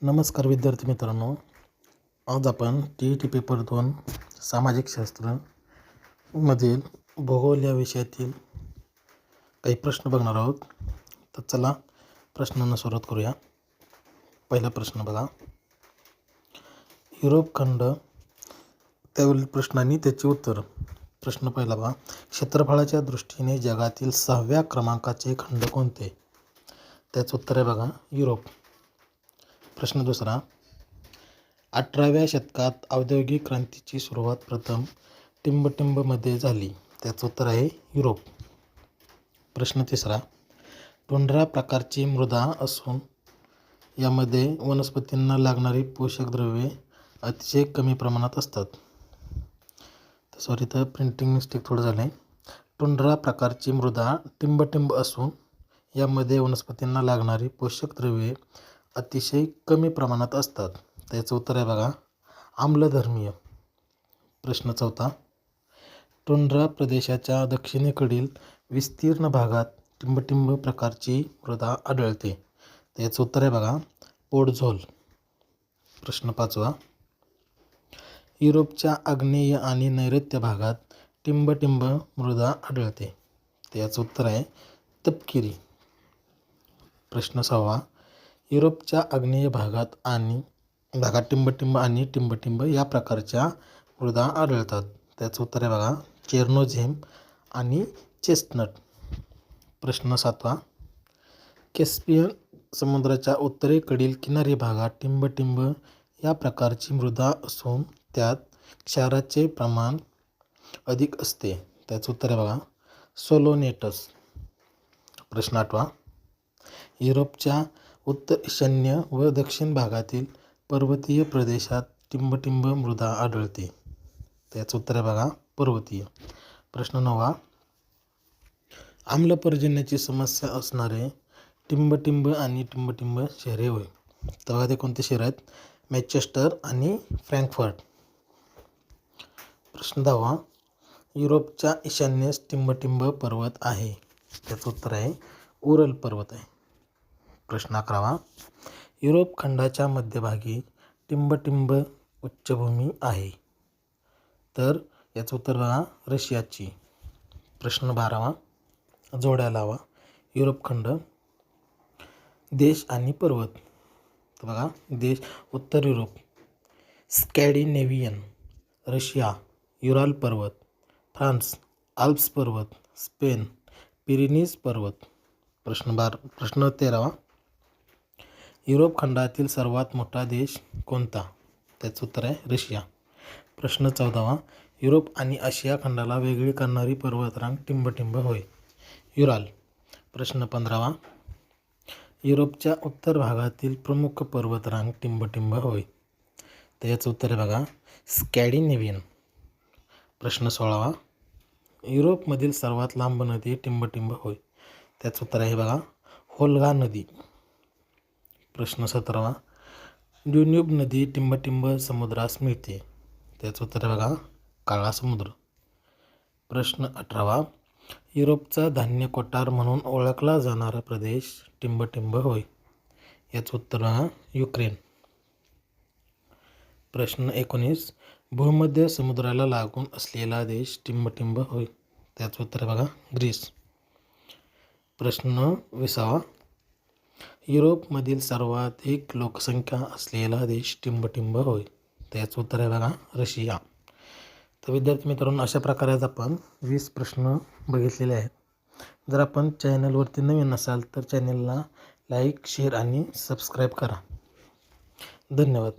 नमस्कार विद्यार्थी मित्रांनो, आज आपण TET पेपर 2 सामाजिक शास्त्र मधील भूगोल या विषयातील काही प्रश्न बघणार आहोत. तर चला प्रश्नांना सुरुवात करूया. पहिला प्रश्न बघा, युरोप खंड त्यावरील प्रश्न आणि त्याची उत्तर. प्रश्न पहिला बघा, क्षेत्रफळाच्या दृष्टीने जगातील 6व्या क्रमांकाचे खंड कोणते? त्याचं उत्तर आहे बघा, युरोप. प्रश्न दुसरा, 18व्या शतकात औद्योगिक क्रांतीची सुरुवात प्रथम टिंबटिंबमध्ये झाली. त्याचं उत्तर आहे युरोप. प्रश्न तिसरा, टुंड्रा प्रकारची मृदा असून यामध्ये वनस्पतींना लागणारी पोषक द्रव्ये अतिशय कमी प्रमाणात असतात. सॉरी, तर प्रिंटिंग मिस्टेक थोडं झालं आहे. टुंड्रा प्रकारची मृदा टिंबटिंब असून यामध्ये वनस्पतींना लागणारी पोषक द्रव्ये अतिशय कमी प्रमाणात असतात. त्याचं उत्तर आहे बघा, आम्लधर्मीय. प्रश्न चौथा, टुंड्रा प्रदेशाच्या दक्षिणेकडील विस्तीर्ण भागात टिंबटिंब प्रकारची मृदा आढळते. त्याचं उत्तर आहे बघा, पोडझोल. प्रश्न पाचवा, युरोपच्या आग्नेय आणि नैऋत्य भागात टिंबटिंब मृदा आढळते. त्याचं उत्तर आहे तपकिरी. प्रश्न सहावा, युरोपच्या आग्नेय भागात टिंबटिंब आणि टिंबटिंब या प्रकारच्या मृदा आढळतात. त्याचं उत्तर आहे बघा, चेर्नोझेम आणि चेस्टनट. प्रश्न सातवा, कॅस्पियन समुद्राच्या उत्तरेकडील किनारी भागात टिंबटिंब या प्रकारची मृदा असून त्यात क्षाराचे प्रमाण अधिक असते. त्याचं उत्तर आहे बघा, सोलोनेटस. प्रश्न आठवा, युरोपच्या उत्तर ईशान्य व दक्षिण भागातील पर्वतीय प्रदेशात टिंबटिंब मृदा आढळते. त्याचं उत्तर आहे बघा, पर्वतीय. प्रश्न नववा, आम्लपर्जन्याची समस्या असणारे टिंबटिंब आणि टिंबटिंब शहरे होय. तर बघा ते कोणते शहर आहेत? मँचेस्टर आणि फ्रँकफर्ट. प्रश्न दहावा, युरोपच्या ईशान्येस टिंबटिंब पर्वत आहे. त्याचं उत्तर आहे उरल पर्वत आहे. प्रश्न अकरावा, युरोप खंडाच्या मध्यभागी टिंबटिंब उच्चभूमी आहे. तर याचं उत्तर बघा, रशियाची. प्रश्न बारावा, जोड्या लावा. युरोप खंड, देश आणि पर्वत. तर बघा देश, उत्तर युरोप स्कॅन्डिनेव्हियन, रशिया युराल पर्वत, फ्रान्स आल्प्स पर्वत, स्पेन पिरेनीज पर्वत. प्रश्न 13वा, युरोप खंडातील सर्वात मोठा देश कोणता? त्याचं उत्तर आहे रशिया. प्रश्न 14वा, युरोप आणि आशिया खंडाला वेगळी करणारी पर्वतरांग टिंबटिंब होय, युराल. प्रश्न 15वा, युरोपच्या उत्तर भागातील प्रमुख पर्वतरांग टिंबटिंब होय. तर याचं उत्तर आहे बघा, स्कॅन्डिनेव्हियन. प्रश्न 16वा, युरोपमधील सर्वात लांब नदी टिंबटिंब होय. त्याचं उत्तर आहे बघा, व्होल्गा नदी. प्रश्न 17वा, ड्यून्यूब नदी टिंबटिंब समुद्रास मिळते. त्याचं उत्तर आहे बघा, काळा समुद्र. प्रश्न 18वा, युरोपचा धान्य कोठार म्हणून ओळखला जाणारा प्रदेश टिंबटिंब होय. याचं उत्तर बघा, युक्रेन. प्रश्न 19, भूमध्य समुद्राला लागून असलेला देश टिंबटिंब होय. त्याचं उत्तर आहे बघा, ग्रीस. प्रश्न 20वा, युरोपमधील सर्वाधिक लोकसंख्या असलेला देश टिंबटिंब होय. त्याचं उत्तर आहे बघा, रशिया. तर विद्यार्थी मित्रांनो, अशा प्रकारे आज आपण 20 प्रश्न बघितलेले आहेत. जर आपण चॅनलवरती नवीन असाल तर चॅनलला लाईक, शेअर आणि सबस्क्राईब करा. धन्यवाद.